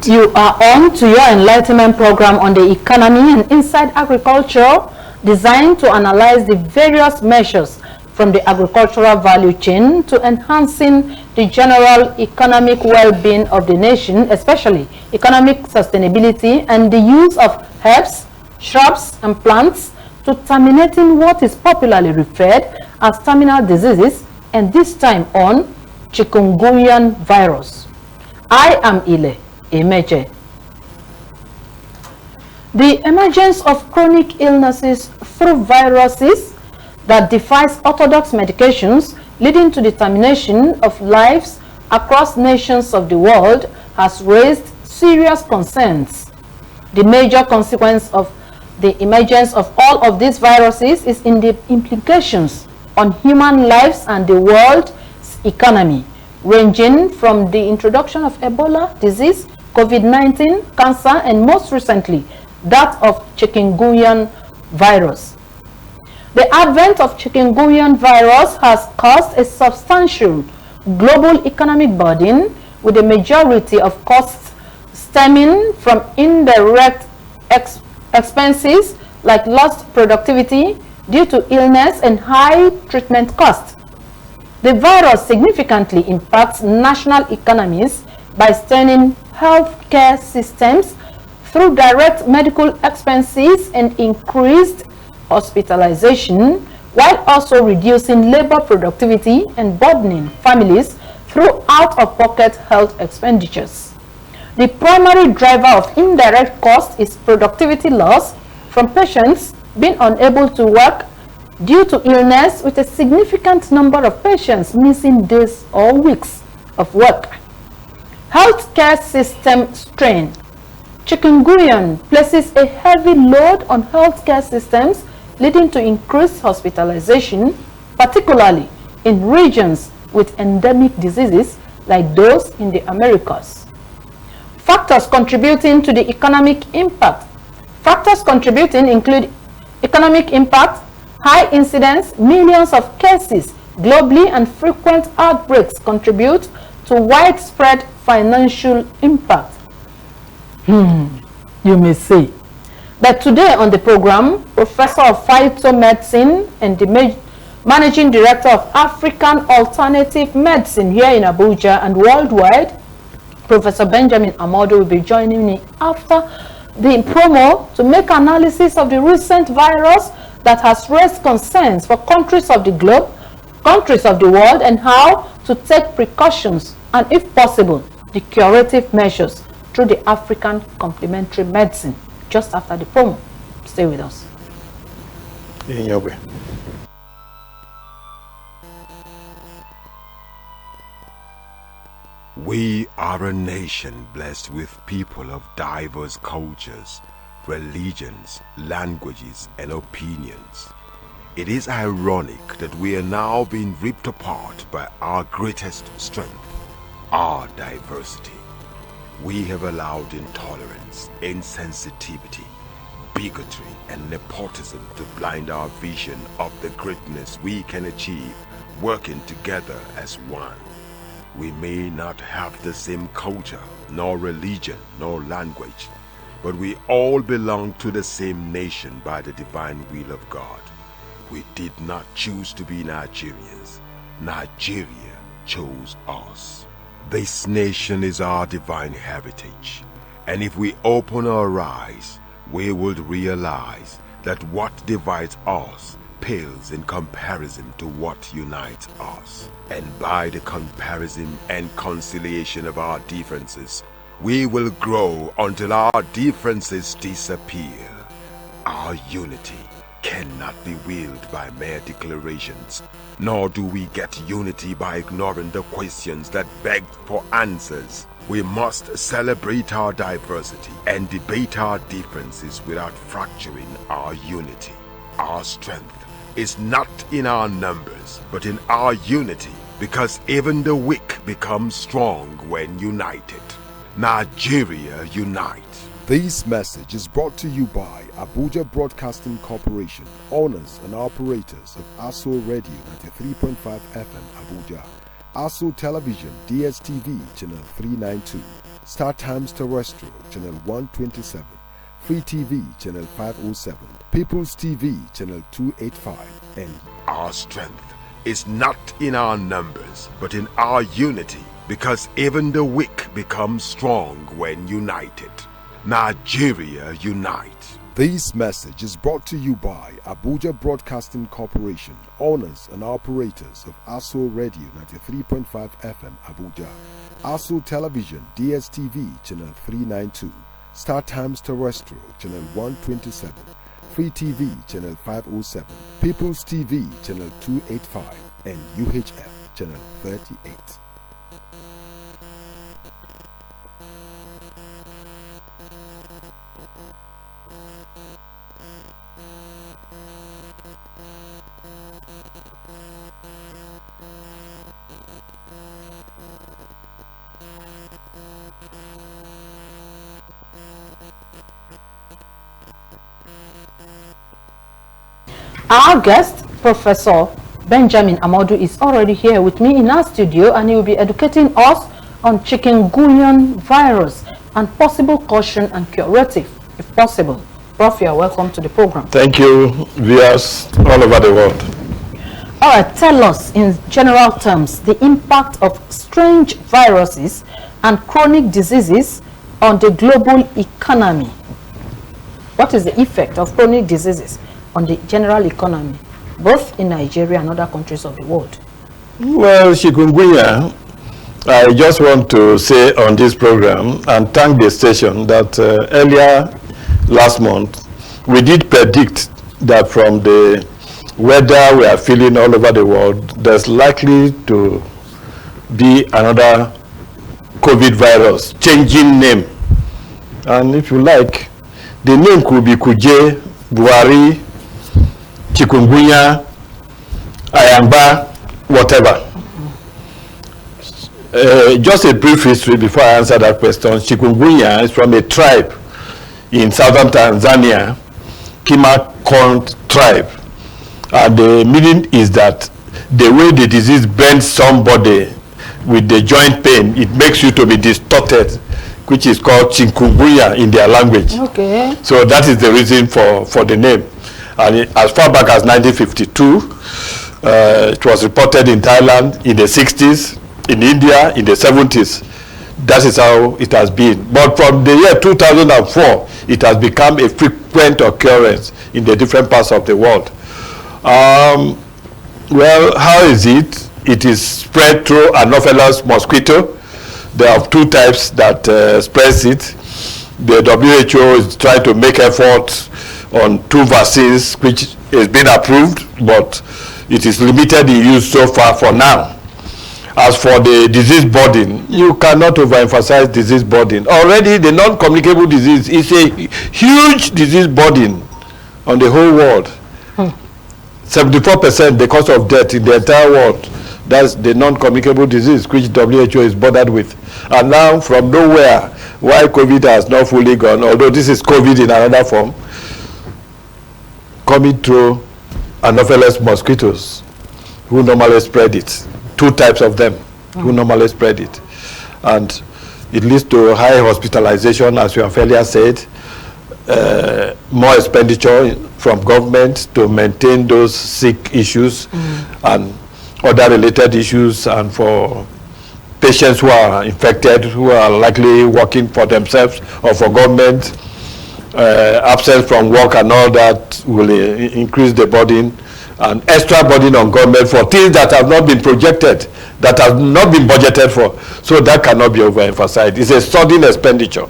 You are on to your enlightenment program on the economy and inside agriculture, designed to analyze the various measures from the agricultural value chain to enhancing the general economic well-being of the nation, especially economic sustainability and the use of herbs, shrubs and plants to terminating what is popularly referred as terminal diseases, and this time on Chikungunya virus. I am Ile Emeche. The emergence of chronic illnesses through viruses that defies orthodox medications, leading to the termination of lives across nations of the world, has raised serious concerns. The major consequence of the emergence of all of these viruses is in the implications on human lives and the world's economy, ranging from the introduction of Ebola disease, COVID-19, cancer, and most recently, that of Chikungunya virus. The advent of Chikungunya virus has caused a substantial global economic burden, with the majority of costs stemming from indirect expenses like lost productivity due to illness and high treatment costs. The virus significantly impacts national economies by straining healthcare systems through direct medical expenses and increased hospitalization, while also reducing labor productivity and burdening families through out-of-pocket health expenditures. The primary driver of indirect cost is productivity loss from patients being unable to work due to illness, with a significant number of patients missing days or weeks of work. Healthcare system strain. Chikungunya places a heavy load on healthcare systems, leading to increased hospitalization, particularly in regions with endemic diseases like those in the Americas. Factors contributing to the economic impact. Factors contributing include economic impact, high incidence, millions of cases globally, and frequent outbreaks contribute to widespread financial impact. You may say. But today on the program, Professor of Phytomedicine and the Managing Director of African Alternative Medicine here in Abuja and worldwide, Professor Benjamin Ahmodu, will be joining me after the promo to make analysis of the recent virus that has raised concerns for countries of the globe, countries of the world, and how to take precautions and, if possible, the curative measures through the African complementary medicine. Just after the promo. Stay with us. We are a nation blessed with people of diverse cultures, religions, languages, and opinions. It is ironic that we are now being ripped apart by our greatest strength, our diversity. We have allowed intolerance, insensitivity, bigotry, and nepotism to blind our vision of the greatness we can achieve working together as one. We may not have the same culture, nor religion, nor language, but we all belong to the same nation by the divine will of God. We did not choose to be Nigerians. Nigeria chose us. This nation is our divine heritage, and if we open our eyes, we would realize that what divides us pales in comparison to what unites us. And by the comparison and conciliation of our differences, we will grow until our differences disappear. Our unity cannot be willed by mere declarations, nor do we get unity by ignoring the questions that beg for answers. We must celebrate our diversity and debate our differences without fracturing our unity. Our strength is not in our numbers, but in our unity, because even the weak become strong when united. Nigeria unite. This message is brought to you by Abuja Broadcasting Corporation, owners and operators of ASO Radio 93.5 FM Abuja, ASO Television DSTV Channel 392, Star Times Terrestrial Channel 127, Free TV Channel 507, People's TV Channel 285, and our strength is not in our numbers, but in our unity, because even the weak become strong when united. Nigeria unite. This message is brought to you by Abuja Broadcasting Corporation, owners and operators of ASO Radio 93.5 FM Abuja, ASO Television DSTV Channel 392, Star Times Terrestrial Channel 127, Free TV Channel 507, People's TV Channel 285, and UHF Channel 38. Our guest, Professor Benjamin Ahmodu, is already here with me in our studio, and he will be educating us on Chikungunya virus and possible caution and curative, if possible. Prof, you are welcome to the program. Thank you, viewers all over the world. All right, tell us in general terms the impact of strange viruses and chronic diseases on the global economy. What is the effect of chronic diseases on the general economy, both in Nigeria and other countries of the world? Well, Chikungunya, I just want to say on this program and thank the station that earlier last month we did predict that from the weather we are feeling all over the world, there's likely to be another COVID virus changing name. And if you like, the name could be Kuje, Buhari, Chikungunya, Ayamba, whatever. Just a brief history before I answer that question. Chikungunya is from a tribe in southern Tanzania, Kimakon tribe. And the meaning is that the way the disease bends somebody with the joint pain, it makes you to be distorted, which is called Chikungunya in their language. Okay. So that is the reason for the name. And as far back as 1952, it was reported in Thailand in the 60s, in India in the 70s. That is how it has been. But from the year 2004, it has become a frequent occurrence in the different parts of the world. Well, how is it? It is spread through Anopheles mosquito. There are two types that spreads it. The WHO is trying to make efforts on 2 vaccines which is been approved, but it is limited in use so far for now. As for the disease burden, you cannot overemphasize disease burden. Already the non-communicable disease is a huge disease burden on the whole world. 74% the cause of death in the entire world. That's the non-communicable disease which WHO is bothered with. And now from nowhere, why COVID has not fully gone, although this is COVID in another form, coming through Anopheles mosquitoes who normally spread it. 2 types of them who normally spread it. And it leads to high hospitalization, as you have earlier said, more expenditure from government to maintain those sick issues and other related issues, and for patients who are infected, who are likely working for themselves or for government, absence from work and all that will increase the burden, an extra burden on government for things that have not been projected, that have not been budgeted for. So that cannot be overemphasized. It's a sudden expenditure,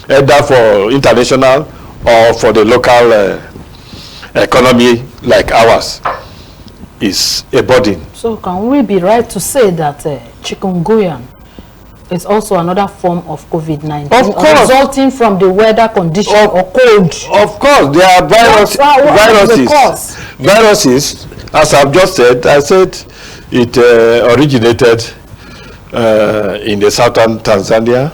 either for international or for the local economy like ours. Is a burden. So can we be right to say that chikungunya is also another form of COVID-19, of course, resulting from the weather condition or cold? Of course, there are viruses. Viruses, as I've just said, I said it originated in the southern Tanzania.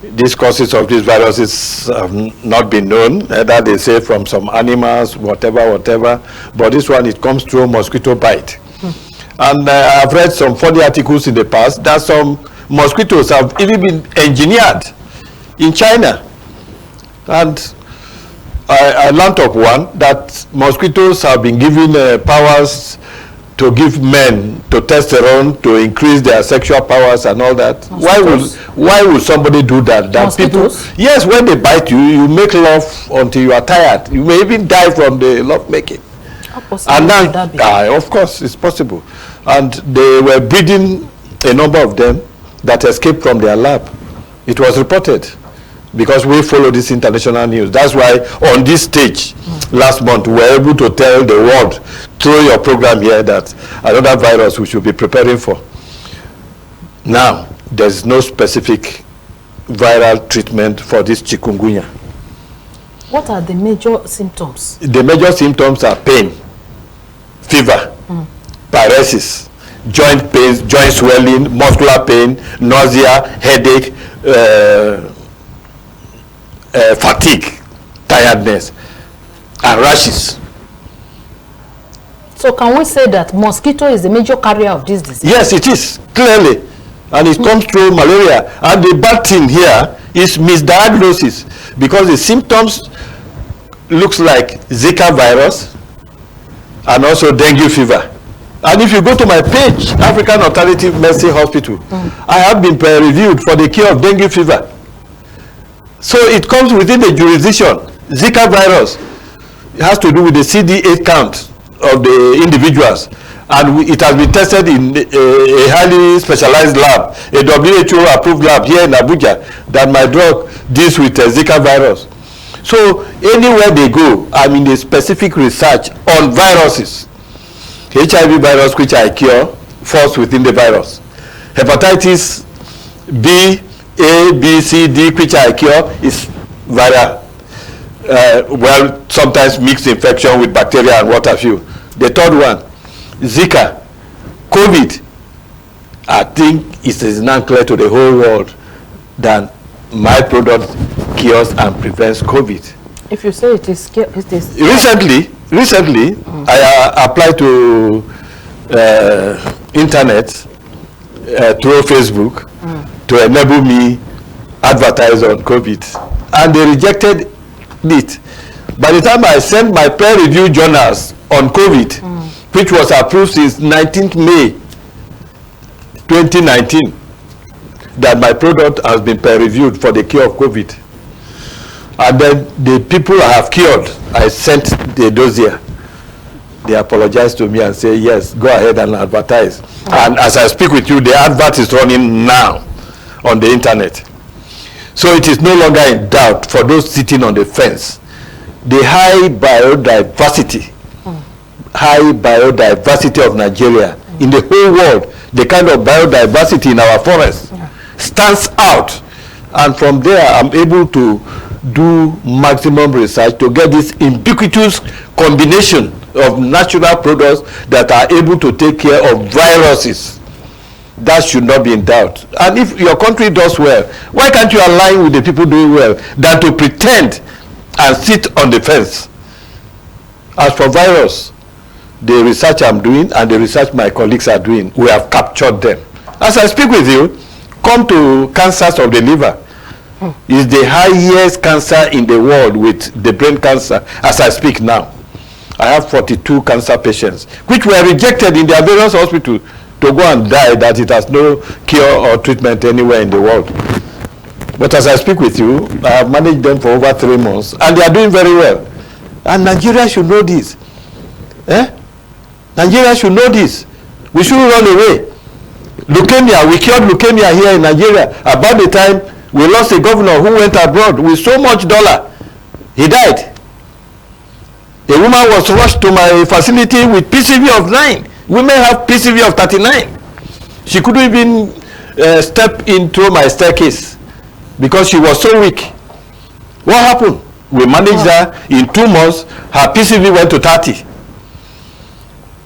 These causes of these viruses have not been known, either they say from some animals, whatever, but this one, it comes through mosquito bite. And I've read some funny articles in the past that some mosquitoes have even been engineered in China. And I learned of one that mosquitoes have been given powers to give men testosterone to increase their sexual powers and all that. Why would somebody do that? That people, yes, when they bite you, you make love until you are tired. You may even die from the love making. How possible and would that be? Of course, it's possible. And they were breeding a number of them that escaped from their lab. It was reported because we follow this international news. That's why on this stage last month, we were able to tell the world through your program here that another virus we should be preparing for. Now, there's no specific viral treatment for this chikungunya. What are the major symptoms? The major symptoms are pain, fever, paresis, joint pains, joint swelling, muscular pain, nausea, headache, fatigue, tiredness, and rashes. So can we say that mosquito is the major carrier of this disease? Yes, it is, clearly. And it comes through malaria. And the bad thing here is misdiagnosis, because the symptoms looks like Zika virus and also dengue fever. And if you go to my page, African Alternative Medicine Hospital, I have been peer-reviewed for the cure of dengue fever. So it comes within the jurisdiction. Zika virus, it has to do with the CD8 count of the individuals. And it has been tested in a highly specialized lab, a WHO-approved lab here in Abuja, that my drug deals with Zika virus. So anywhere they go, I'm in a specific research on viruses. HIV virus, which I cure, falls within the virus. Hepatitis B, A, B, C, D, which I cure, is viral. Well, sometimes mixed infection with bacteria and what have you. The third one, Zika, COVID, I think it is now clear to the whole world that my product cures and prevents COVID. If you say it is Recently, I applied to internet through Facebook to enable me advertise on COVID, and they rejected it. By the time I sent my peer-reviewed journals on COVID, which was approved since 19th May 2019, that my product has been peer-reviewed for the cure of COVID. And then the people I have cured, I sent the dossier. They apologized to me and say, yes, go ahead and advertise. And as I speak with you, the advert is running now on the internet. So it is no longer in doubt for those sitting on the fence. The high biodiversity of Nigeria, in the whole world, the kind of biodiversity in our forests stands out. And from there, I'm able to do maximum research to get this ubiquitous combination of natural products that are able to take care of viruses. That should not be in doubt. And if your country does well, why can't you align with the people doing well than to pretend and sit on the fence? As for virus, the research I'm doing and the research my colleagues are doing, we have captured them. As I speak with you, come to cancers of the liver. Is the highest cancer in the world with the brain cancer as I speak now. I have 42 cancer patients which were rejected in their various hospitals to go and die, that it has no cure or treatment anywhere in the world. But as I speak with you, I have managed them for over 3 months and they are doing very well. And Nigeria should know this. Nigeria should know this. We shouldn't run away. Leukemia, we cured leukemia here in Nigeria. About the time we lost a governor who went abroad with so much dollar. He died. A woman was rushed to my facility with PCV of 9. Women have PCV of 39. She couldn't even step into my staircase because she was so weak. What happened? We managed her. In 2 months, her PCV went to 30.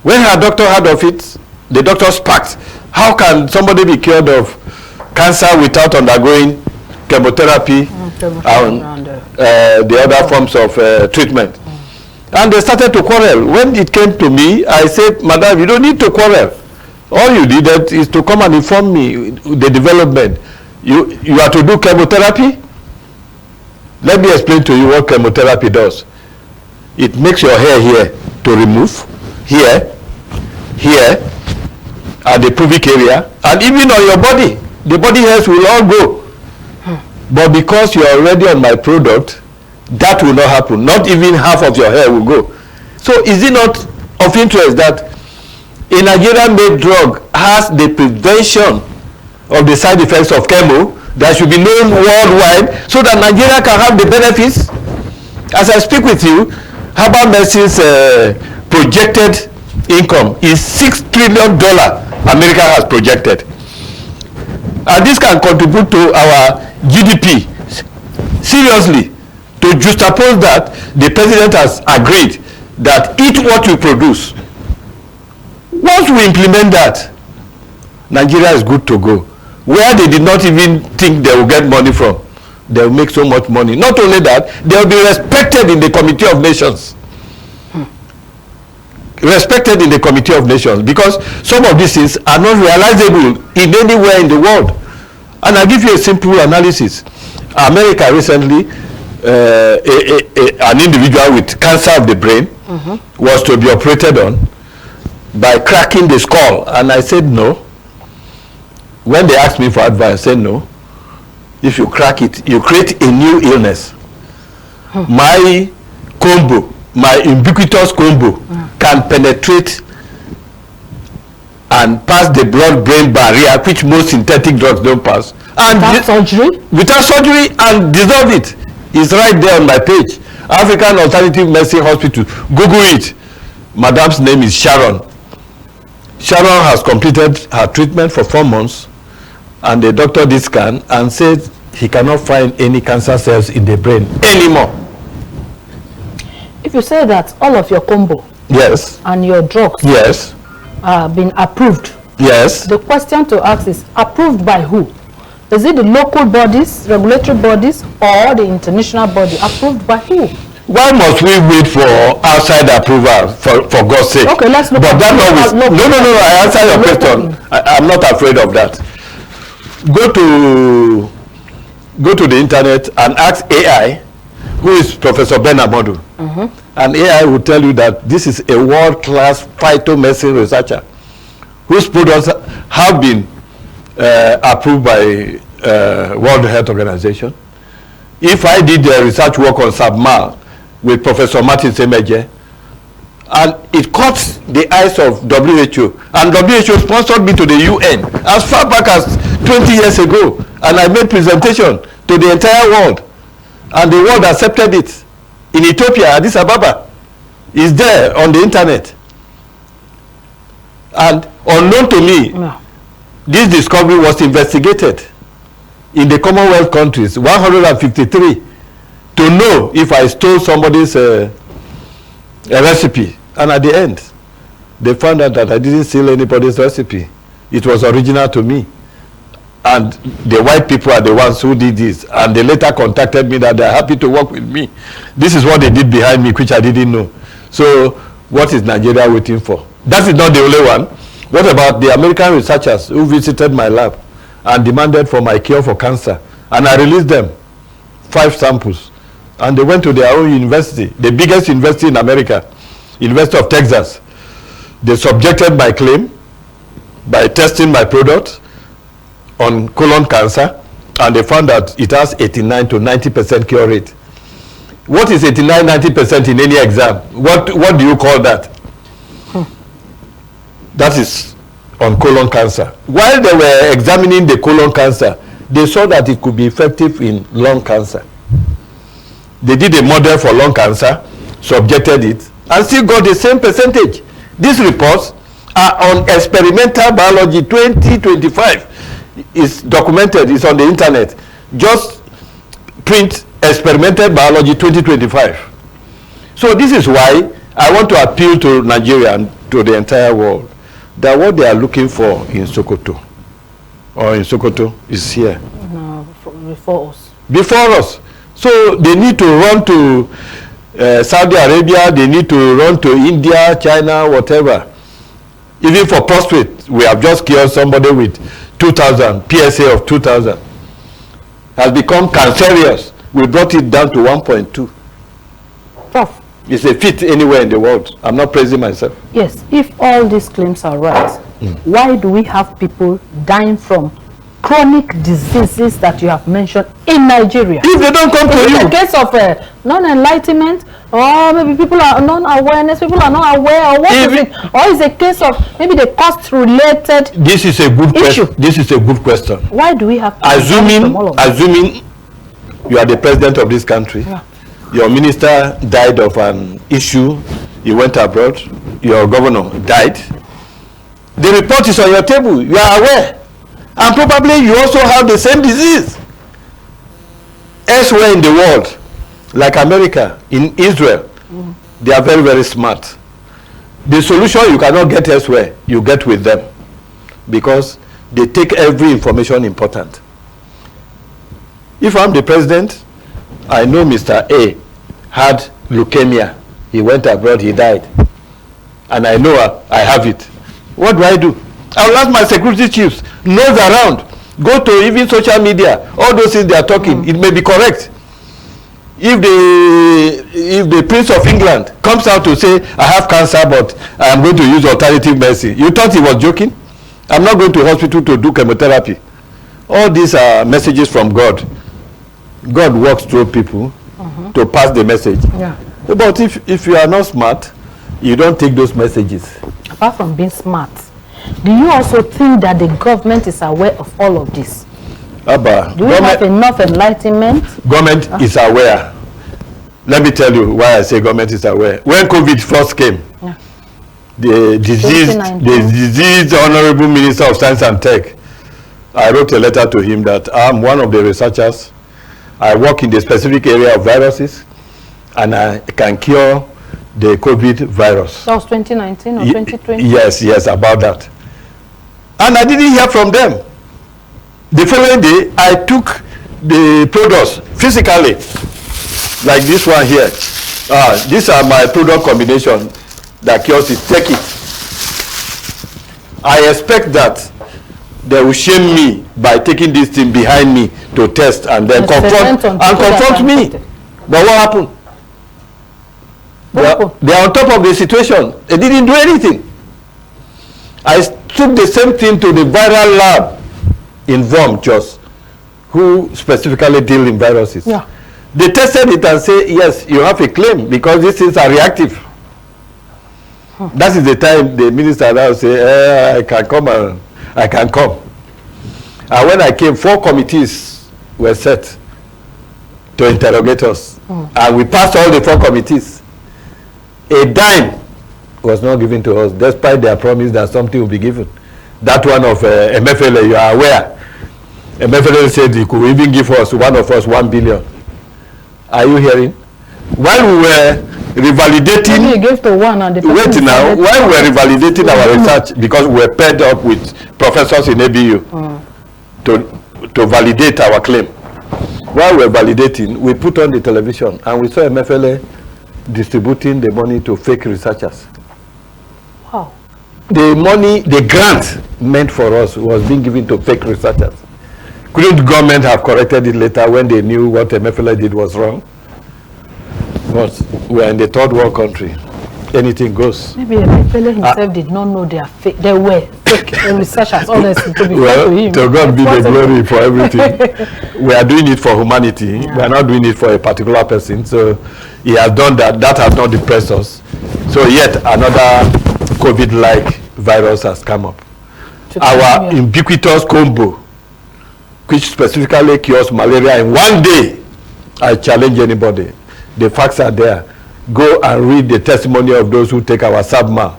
When her doctor heard of it, the doctor sparked. How can somebody be cured of cancer without undergoing chemotherapy and the other forms of treatment? And they started to quarrel. When it came to me, I said, Madam, you don't need to quarrel. All you needed is to come and inform me the development. You are to do chemotherapy? Let me explain to you what chemotherapy does. It makes your hair here to remove, here, at the pubic area, and even on your body. The body hairs will all go. But because you are already on my product, that will not happen. Not even half of your hair will go. So is it not of interest that a Nigerian-made drug has the prevention of the side effects of chemo that should be known worldwide so that Nigeria can have the benefits? As I speak with you, herbal medicine's projected income is $6 trillion America has projected. And this can contribute to our GDP. Seriously, to juxtapose that, the president has agreed that eat what you produce. Once we implement that, Nigeria is good to go. Where they did not even think they will get money from, they will make so much money. Not only that, they will be respected in the Committee of Nations. Respected in the Committee of Nations, because some of these things are not realizable in anywhere in the world. And I'll give you a simple analysis. America recently, an individual with cancer of the brain was to be operated on by cracking the skull, and I said no. When they asked me for advice, I said no. If you crack it, you create a new illness. My combo, my ubiquitous combo can penetrate and pass the blood-brain barrier, which most synthetic drugs don't pass. And without surgery? Without surgery, and dissolve it. It's right there on my page. African Alternative Medicine Hospital. Google it. Madam's name is Sharon. Sharon has completed her treatment for 4 months, and the doctor did scan and said he cannot find any cancer cells in the brain anymore. If you say that all of your combo, yes, and your drugs, yes, are been approved, yes, the question to ask is approved by who? Is it the local bodies, regulatory bodies, or the international body? Approved by who? Why must we wait for outside approval, for God's sake? Okay, let's look at that. No, I answer your question. I'm not afraid of that. Go to the internet and ask AI, who is Professor Ben Ahmodu. And AI will tell you that this is a world-class phytomedicine researcher whose products have been approved by World Health Organization. If I did the research work on Sabmal with Professor Martin Semeje, and it caught the eyes of WHO, and WHO sponsored me to the UN as far back as 20 years ago, and I made presentation to the entire world, and the world accepted it. In Ethiopia, Addis Ababa, is there on the internet. And unknown to me, this discovery was investigated in the Commonwealth countries, 153, to know if I stole somebody's a recipe. And at the end, they found out that I didn't steal anybody's recipe. It was original to me. And the white people are the ones who did this. And they later contacted me that they're happy to work with me. This is what they did behind me, which I didn't know. So what is Nigeria waiting for? That is not the only one. What about the American researchers who visited my lab and demanded for my cure for cancer? And I released them 5 samples. And they went to their own university, the biggest university in America, University of Texas. They subjected my claim by testing my product on colon cancer, and they found that it has 89 to 90% cure rate. What is 89, 90% in any exam? What do you call that? That is on colon cancer. While they were examining the colon cancer, they saw that it could be effective in lung cancer. They did a model for lung cancer, subjected it, and still got the same percentage. These reports are on Experimental Biology 2025. It's documented, it's on the internet. Just print Experimental Biology 2025. So this is why I want to appeal to Nigeria and to the entire world that what they are looking for in Sokoto is here. No, before us. Before us. So they need to run to Saudi Arabia, they need to run to India, China, whatever. Even for prostate, we have just cured somebody with 2,000, PSA of 2,000. Has become cancerous. We brought it down to 1.2. Prof. It's a feat anywhere in the world. I'm not praising myself. Yes, if all these claims are right, why do we have people dying from chronic diseases that you have mentioned in Nigeria? If they don't come to you. Is it a case of non-enlightenment, or maybe people are non-awareness, people are not aware, or what is it? Or is it a case of maybe the cost-related This is a good issue? question. This is a good question. Why do we have Assuming you are the president of this country, yeah. Your minister died of an issue, he went abroad, your governor died, the report is on your table, you are aware, and probably you also have the same disease. Elsewhere in the world, like America, in Israel, they are very, very smart. The solution you cannot get elsewhere, you get with them, because they take every information important. If I'm the president, I know Mr. A had leukemia. He went abroad, he died. And I know I have it. What do? I will ask my security chiefs, nose around, go to even social media, all those things they are talking, it may be correct. If the Prince of England comes out to say, I have cancer, but I am going to use alternative medicine, you thought he was joking? I'm not going to hospital to do chemotherapy. All these are messages from God. God works through people to pass the message. Yeah. But if you are not smart, you don't take those messages. Apart from being smart, do you also think that the government is aware of all of this? Abba, do we have enough enlightenment? Government is aware. Let me tell you why I say government is aware. When COVID first came, the diseased Honorable Minister of Science and Tech, I wrote a letter to him that I'm one of the researchers. I work in the specific area of viruses, and I can cure the COVID virus. That was 2019 or 2020? Yes, about that. And I didn't hear from them. The following day, I took the products physically, like this one here. These are my product combination that cures it. Take it. I expect that they will shame me by taking this thing behind me to test and then confront me. But what happened? They are on top of the situation. They didn't do anything. I took the same thing to the viral lab in VOM, just who specifically deal in viruses. Yeah. They tested it and say, yes, you have a claim because these things are reactive. That is the time the minister now say, I can come. And when I came, 4 committees were set to interrogate us. And we passed all the 4 committees. A dime was not given to us, despite their promise that something will be given. That one of MFLA, you are aware. MFLA said he could even give us, one of us, 1 billion. Are you hearing? While we were revalidating, you gave to one and the wait now, while we were revalidating our research, because we were paired up with professors in ABU to validate our claim. While we were validating, we put on the television and we saw MFLA distributing the money to fake researchers. Wow. The money, the grant meant for us was being given to fake researchers. Couldn't government have corrected it later when they knew what MFLA did was wrong? But we are in the third world country. Anything goes. Maybe MFLA himself did not know they were fake researchers, honestly, to be fair to him. To God be the glory for everything. We are doing it for humanity. Yeah. We are not doing it for a particular person. So he has done that. That has not depressed us. So yet another COVID-like virus has come up. Our ubiquitous combo, which specifically cures malaria in 1 day, I challenge anybody. The facts are there. Go and read the testimony of those who take our Sabma.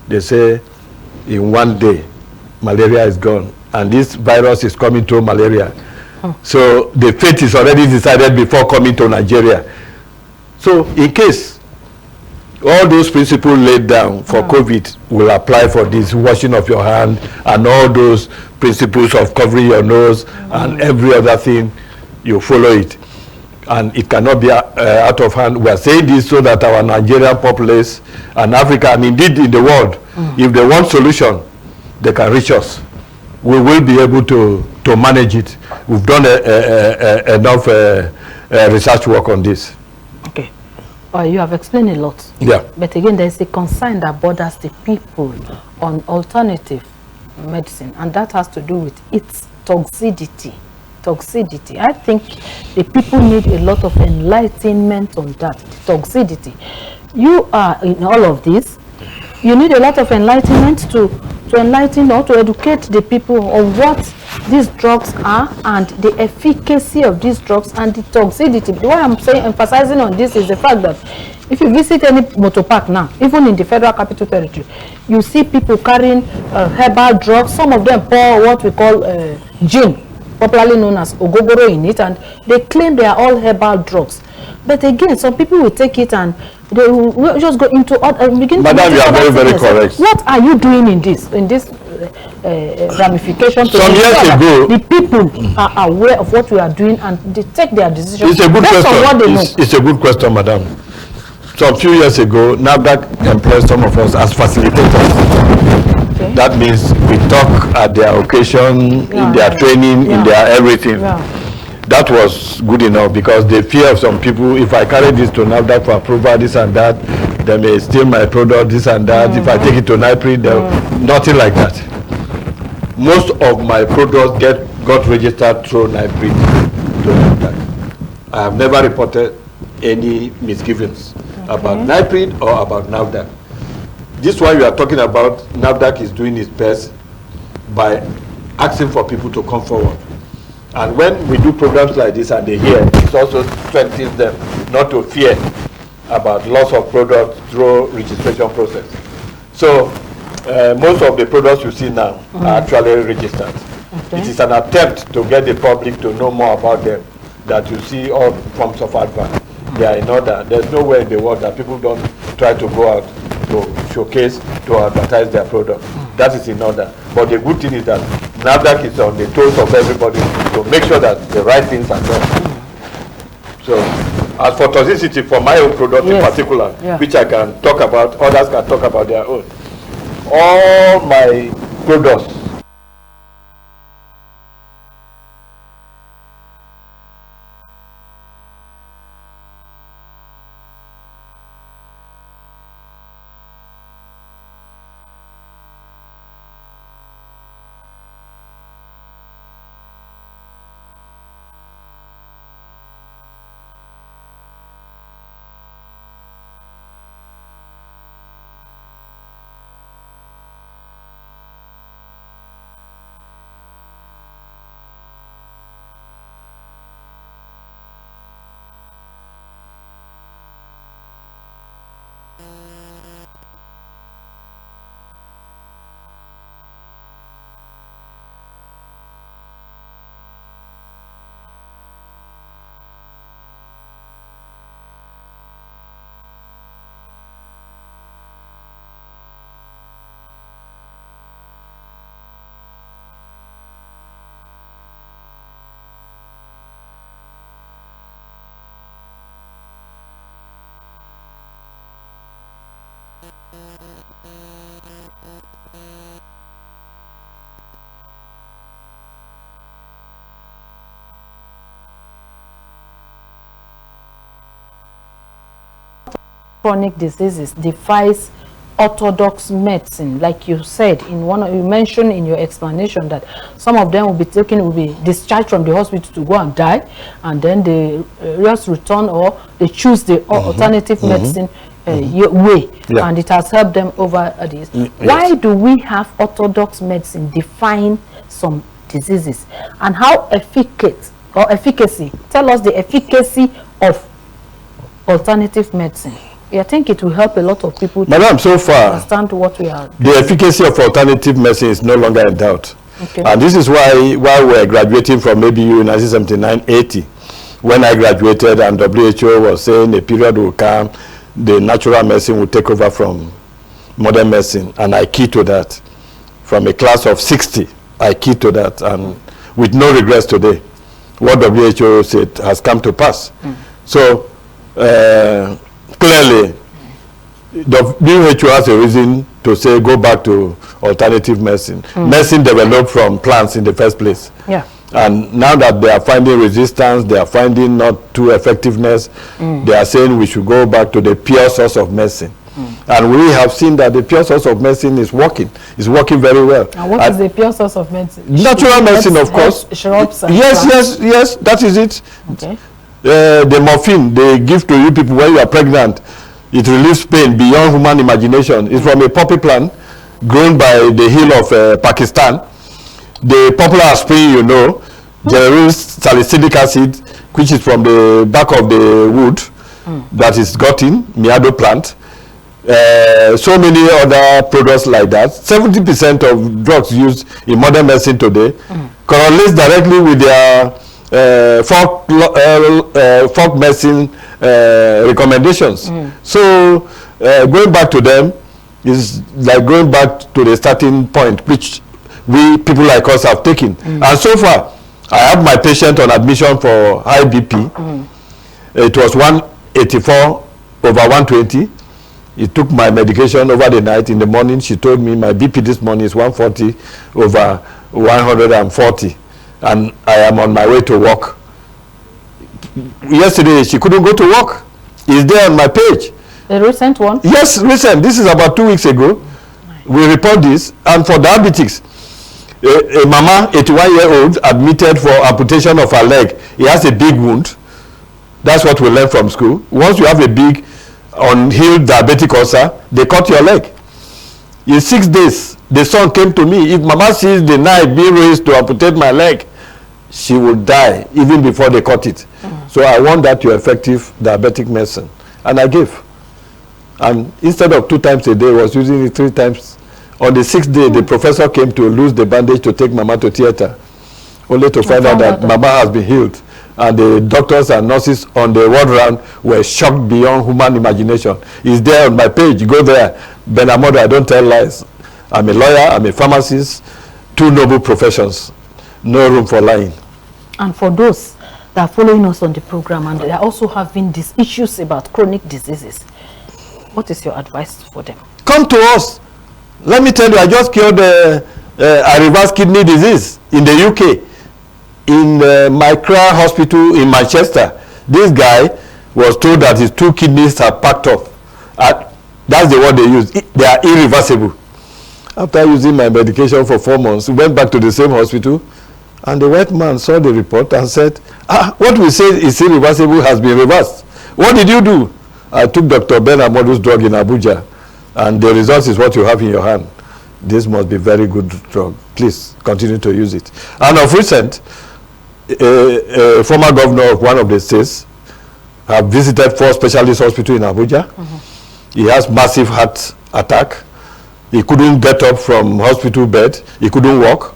They say in 1 day, malaria is gone. And this virus is coming through malaria. So the fate is already decided before coming to Nigeria. So in case all those principles laid down for COVID will apply for this washing of your hand and all those principles of covering your nose and every other thing, you follow it. And it cannot be out of hand. We are saying this so that our Nigerian populace and Africa, and indeed in the world, if they want solution, they can reach us. We will be able to manage it. We've done enough research work on this. Okay. You have explained a lot. Yeah. But again, there is a concern that borders the people on alternative medicine, and that has to do with its toxicity. I think the people need a lot of enlightenment on that. Toxicity. You are in all of this. You need a lot of enlightenment to enlighten or to educate the people on what these drugs are and the efficacy of these drugs and the toxicity. Why I'm saying emphasizing on this is the fact that if you visit any motor park now, even in the Federal Capital Territory, you see people carrying herbal drugs. Some of them pour what we call gin, popularly known as ogogoro, in it, and they claim they are all herbal drugs. But again, some people will take it and they will just go into begin. Madam, you are very, very correct. What are you doing in this ramification? Some years ago, the people are aware of what we are doing and they take their decisions. It's a good based question. on what they know. It's a good question, madam. So a few years ago, NAFDAC employed some of us as facilitators. Okay. That means we talk at their occasion, in their training, in their everything. That was good enough because the fear of some people, if I carry this to NAFDAC for approval, this and that, they may steal my product, this and that. If I take it to NIPRI, nothing like that. Most of my products got registered through NIPRI to NAFDAC. I have never reported any misgivings about NIPRI or about NAFDAC. This one you are talking about, NAFDAC is doing its best by asking for people to come forward. And when we do programs like this and they hear, it also strengthens them not to fear about loss of products through registration process. So most of the products you see now are actually registered. It is an attempt to get the public to know more about them, that you see all forms of advert. They are in order. There's nowhere in the world that people don't try to go out to showcase, to advertise their product. That is in order. But the good thing is that NAFDAC is on the toes of everybody to make sure that the right things are done. So, as for toxicity for my own product in particular, which I can talk about, others can talk about their own. All my products chronic diseases defies orthodox medicine, like you said in you mentioned in your explanation that some of them will be discharged from the hospital to go and die, and then they just return or they choose the alternative medicine way, and it has helped them over this. Why do we have orthodox medicine define some diseases, and how efficacy? Tell us the efficacy of alternative medicine. I think it will help a lot of people Madam, so far, understand what we are doing. The efficacy of alternative medicine is no longer in doubt. Okay. And this is why, while we're graduating from maybe in 1979-80, when I graduated and WHO was saying a period will come, the natural medicine will take over from modern medicine, and I key to that. From a class of 60, I key to that, and with no regrets today. What WHO said has come to pass. So, clearly, the WHO has a reason to say go back to alternative medicine. Medicine developed from plants in the first place. Yeah. And now that they are finding resistance, they are finding not too effectiveness, they are saying we should go back to the pure source of medicine. And we have seen that the pure source of medicine is working. It's working very well. And what is the pure source of medicine? Natural medicine, of course. Shrubs and yes, that is it. Okay. The morphine they give to you people when you are pregnant, it relieves pain beyond human imagination. It's from a poppy plant grown by the hill of Pakistan. The popular aspirin, you know, generates salicylic acid, which is from the back of the wood that is gotten, miado plant. So many other products like that. 70% of drugs used in modern medicine today correlates directly with their folk medicine recommendations. So going back to them is like going back to the starting point, which we people like us have taken. And so far, I have my patient on admission for high BP. It was 184/120. He took my medication over the night. In the morning, she told me my BP this morning is 140/140. And I am on my way to work. Yesterday, she couldn't go to work. It's there on my page. The recent one? Yes, recent. This is about 2 weeks ago. We report this. And for diabetics, a mama, 81-year-old, admitted for amputation of her leg. He has a big wound. That's what we learned from school. Once you have a big unhealed diabetic ulcer, they cut your leg. In 6 days, the son came to me. If mama sees the knife being raised to amputate my leg, she will die even before they cut it. So I want that to effective diabetic medicine. And I gave. And instead of 2 times a day, I was using it 3 times. On the 6th day, the professor came to lose the bandage to take mama to theater, only to find out that mama has been healed. And the doctors and nurses on the ward round were shocked beyond human imagination. It's there on my page. Go there. Ben Ahmodu, I don't tell lies. I'm a lawyer, I'm a pharmacist, 2 noble professions. No room for lying. And for those that are following us on the program and they are also having these issues about chronic diseases, what is your advice for them? Come to us. Let me tell you, I just cured a reverse kidney disease in the UK. In Micra Hospital in Manchester, this guy was told that his 2 kidneys are packed up. That's the word they use. They are irreversible. After using my medication for 4 months, we went back to the same hospital, and the white man saw the report and said, what we say is irreversible has been reversed. What did you do? I took Dr. Ben Ahmodu's drug in Abuja, and the result is what you have in your hand. This must be very good drug. Please continue to use it. And of recent, a former governor of one of the states have visited 4 specialist hospitals in Abuja. He has massive heart attack. He couldn't get up from hospital bed. He couldn't walk.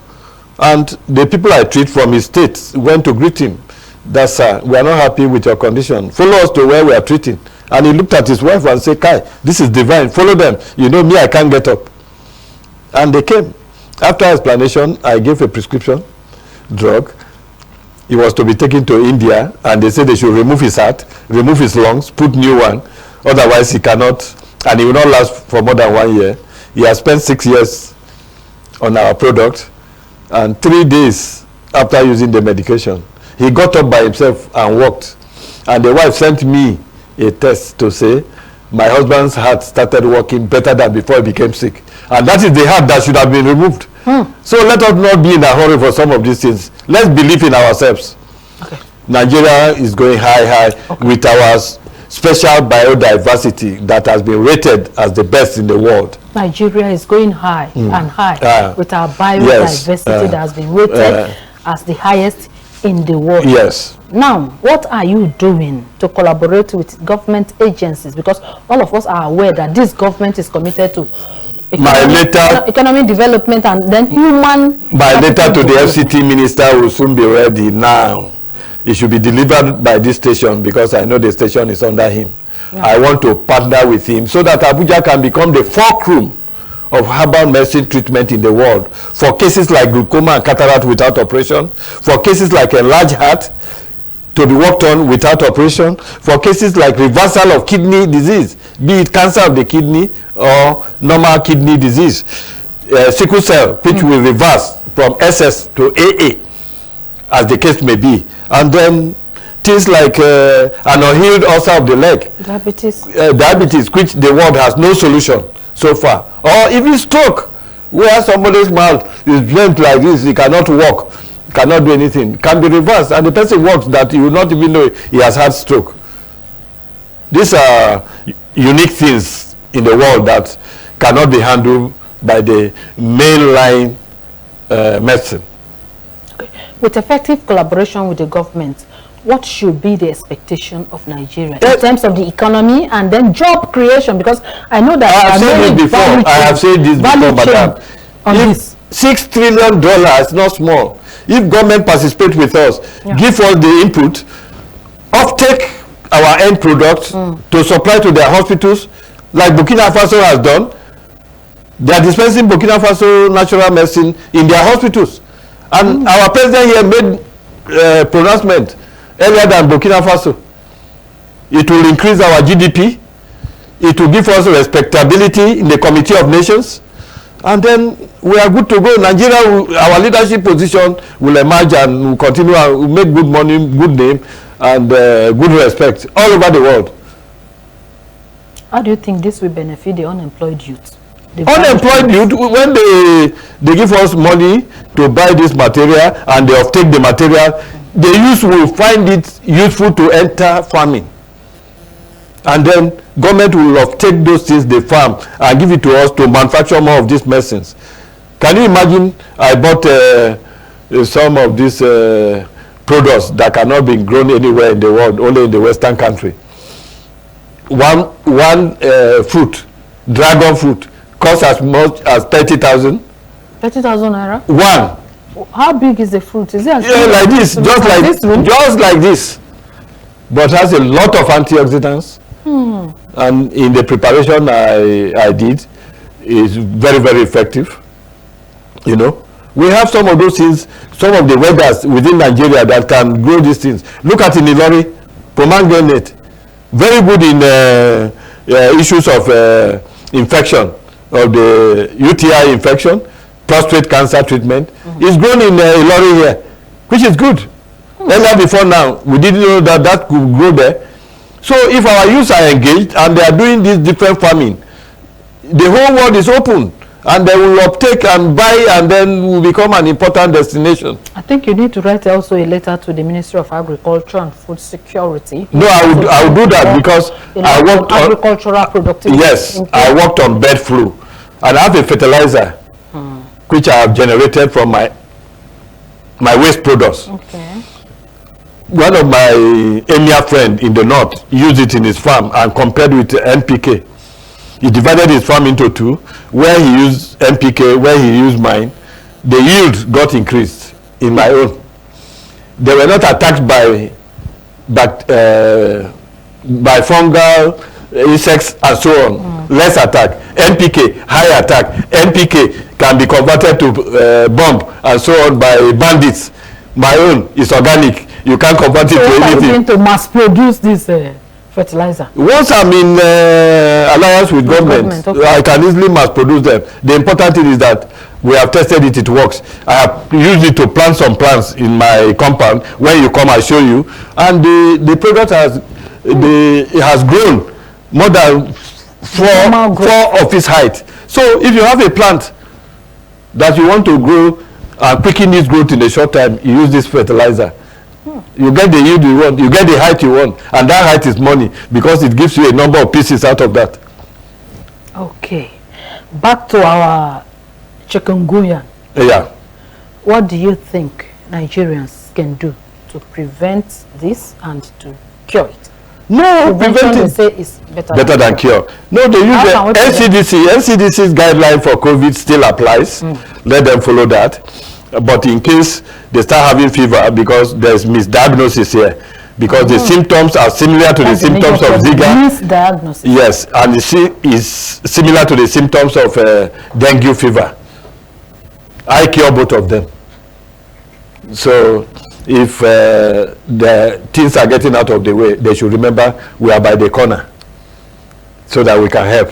And the people I treat from his state went to greet him. That, sir, we are not happy with your condition. Follow us to where we are treating. And he looked at his wife and said, Kai, this is divine. Follow them. You know me, I can't get up. And they came. After explanation, I gave a prescription drug. He was to be taken to India, and they said they should remove his heart, remove his lungs, put new one. Otherwise, he cannot, and he will not last for more than 1 year. He has spent 6 years on our product, and 3 days after using the medication, he got up by himself and walked. And the wife sent me a test to say, my husband's heart started working better than before he became sick. And that is the heart that should have been removed. So let us not be in a hurry for some of these things. Let's believe in ourselves. Okay. Nigeria is going high with our special biodiversity that has been rated as the best in the world. Nigeria is going high and high with our biodiversity that has been rated as the highest in the world. Yes. Now, what are you doing to collaborate with government agencies? Because all of us are aware that this government is committed to economic development and then human. My letter to the FCT minister will soon be ready now. It should be delivered by this station because I know the station is under him. Yeah. I want to partner with him so that Abuja can become the fulcrum of herbal medicine treatment in the world for cases like glaucoma and cataract without operation, for cases like enlarged heart to be worked on without operation, for cases like reversal of kidney disease, be it cancer of the kidney or normal kidney disease, sickle cell, which will reverse from SS to AA, as the case may be. And then things like an unhealed ulcer of the leg, diabetes, which the world has no solution so far, or even stroke, where somebody's mouth is bent like this, he cannot walk, cannot do anything, can be reversed, and the person walks that you will not even know he has had stroke. These are unique things in the world that cannot be handled by the mainline medicine. Okay. With effective collaboration with the government, what should be the expectation of Nigeria in terms of the economy and then job creation? Because I know that I have said this before. I have said this before, madam. If $6 trillion is not small, if government participates with us, give us the input, uptake our end products to supply to their hospitals, like Burkina Faso has done. They are dispensing Burkina Faso natural medicine in their hospitals. And our president here made pronouncement earlier than Burkina Faso. It will increase our GDP. It will give us respectability in the Committee of Nations. And then we are good to go. Nigeria, our leadership position will emerge and will continue and will make good money, good name, and good respect all over the world. How do you think this will benefit the unemployed youth? Unemployed youth, when they give us money to buy this material and they offtake the material, the youth will find it useful to enter farming. And then government will offtake those things they farm and give it to us to manufacture more of these medicines. Can you imagine I bought some of these products that cannot be grown anywhere in the world, only in the Western country. One fruit, dragon fruit, costs as much as 30,000. 30,000 naira? One. How big is the fruit? Is it like this, just like this, but has a lot of antioxidants. And in the preparation I did, is very, very effective. You know, we have some of those things, some of the weathers within Nigeria that can grow these things. Look at Ilori, pomegranate, very good in issues of infection, of the UTI infection, prostate cancer treatment. It's grown in Ilori here, which is good. Earlier before now, we didn't know that that could grow there. So if our youth are engaged and they are doing this different farming, the whole world is open and they will uptake and buy and then will become an important destination. I think you need to write also a letter to the Ministry of Agriculture and Food Security. No, I would do that because I worked on agricultural productivity. Yes, I worked on bird flu and I have a fertilizer which I have generated from my waste products. Okay. One of my emir friend in the north used it in his farm and compared with NPK. He divided his farm into two, where he used NPK, where he used mine. The yield got increased in my own. They were not attacked by fungal insects and so on. Less attack. NPK, high attack. NPK can be converted to bomb and so on by bandits. My own is organic. You can't convert it to anything. So going to mass produce this fertilizer? Once I'm in alliance with government, okay, I can easily mass produce them. The important thing is that we have tested it, it works. I have used it to plant some plants in my compound. When you come, I show you. And the product has grown more than four of its height. So if you have a plant that you want to grow and quicken its growth in a short time, you use this fertilizer. You get the yield you want, you get the height you want, and that height is money because it gives you a number of pieces out of that. Okay. Back to our chikungunya. Yeah. What do you think Nigerians can do to prevent this and to cure it? No, prevention say is better than cure. No, they use the NCDC's guideline for COVID still applies. Let them follow that. But in case they start having fever, because there's misdiagnosis here, because the symptoms are similar to the symptoms of Zika. Misdiagnosis. Yes, and the is similar to the symptoms of dengue fever. I cure both of them. So if the things are getting out of the way, they should remember we are by the corner so that we can help.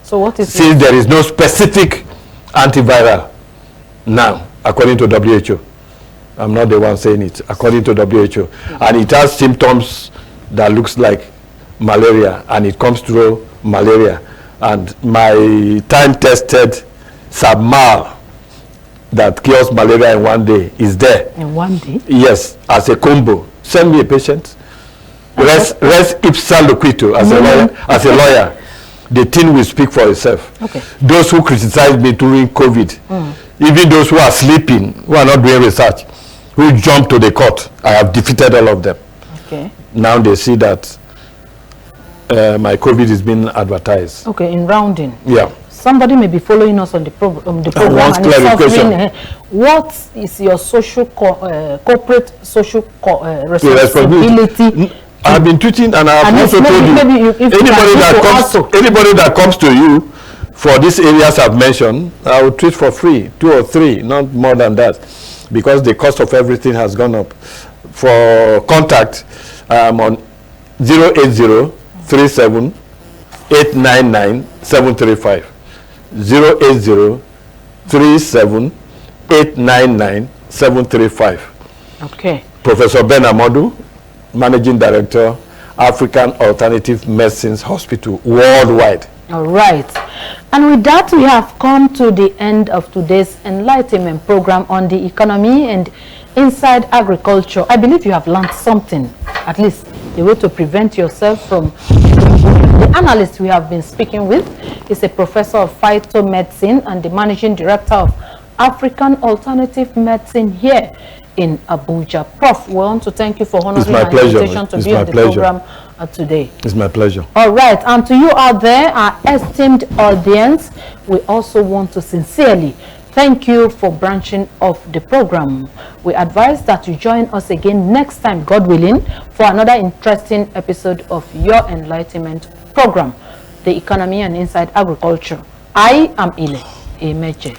So what is since there is no specific antiviral now, according to WHO. I'm not the one saying it, according to WHO. And it has symptoms that looks like malaria, and it comes through malaria. And my time-tested Sabmal that cures malaria in 1 day is there. In 1 day? Yes, as a combo. Send me a patient. Res ipsa loquitur, as a lawyer. The thing will speak for itself. Okay. Those who criticize me during COVID, even those who are sleeping, who are not doing research, who jump to the court, I have defeated all of them. Okay. Now they see that my COVID is being advertised. Okay, in rounding. Yeah. Somebody may be following us on the, program and suffering. What is your social corporate social responsibility? I've been treating, and I've also told you, anybody that comes to you for these areas I've mentioned, I will treat for free, 2 or 3, not more than that, because the cost of everything has gone up. For contact, I'm on 08037899735. 08037899735. Okay. Professor Ben Ahmodu, Managing Director, African Alternative Medicines Hospital worldwide. All right. And with that, we have come to the end of today's enlightenment program on the economy and inside agriculture. I believe you have learned something, at least the way to prevent yourself from. The analyst we have been speaking with is a professor of phytomedicine and the managing director of African Alternative Medicine here in Abuja. Prof, we want to thank you for honoring our invitation to be on the program today. It's my pleasure. All right, and to you out there, our esteemed audience, we also want to sincerely thank you for branching off the program. We advise that you join us again next time, God willing, for another interesting episode of your enlightenment program, The Economy and Inside Agriculture. I am Ile Emeje.